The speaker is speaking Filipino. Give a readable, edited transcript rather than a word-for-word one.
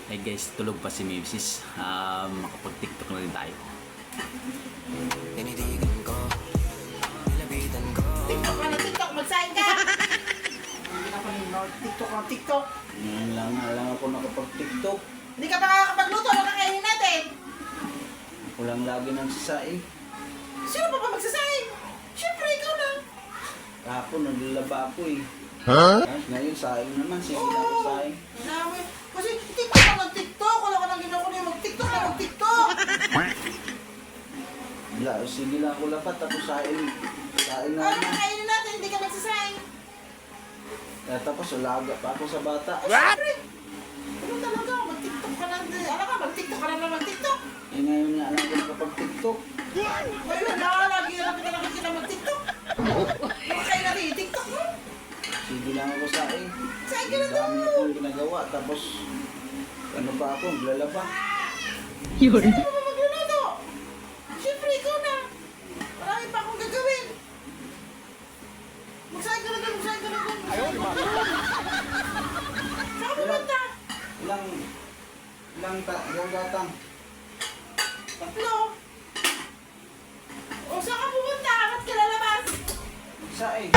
Hey guys, tulog pa si Mrs. Makapag-tiktok na rin tayo. Tinitigan ko, nilapitan ko. TikTok ka na TikTok, magsahin ka! Hindi na pa rin TikTok na TikTok. Ngayon lang ako nakapag-tiktok. Hindi ka pa nakakapagluto, ano kakainin natin? Ako lang lagi nang sasaing. Sino pa ba magsasahin? Siyempre, ikaw lang. Kahapon, naglalaba ako eh. Huh? Ngayon, saing naman. Sige na ako saing. Namin. Kasi TikTok ka ng TikTok. Wala ka nang ginawa ko na mag-TikTok na mag-TikTok. Wala, sige lang ako lapat. Tapos saing. Saing na Ano naman. kakainin natin? Hindi ka magsasahin. Kaya tapos, alaga pa ako sa bata. Siyempre. Ano talaga? Mag-TikTok ka lang. Alam ka, mag-TikTok ka lang na mag-TikTok. Eh ngayon nga lang ako nakapag-tiktok. Wala na, lagi na kita mag-TikTok. Ano kayo natin yung TikTok mo? Sige lang ako saing. Sahin ka na Ang dami to. akong ginagawa. Tapos, ano pa ako, naglalaba. Sino pa ba magluluto? Siyempre, ikaw na. Marami pa akong gagawin. Magsahin ka na doon, magsahin ka na doon. Saan ka pumunta? Ilang gatang. Tatlo. O, saan ka pumunta? Ba't ka lalabas? Saing.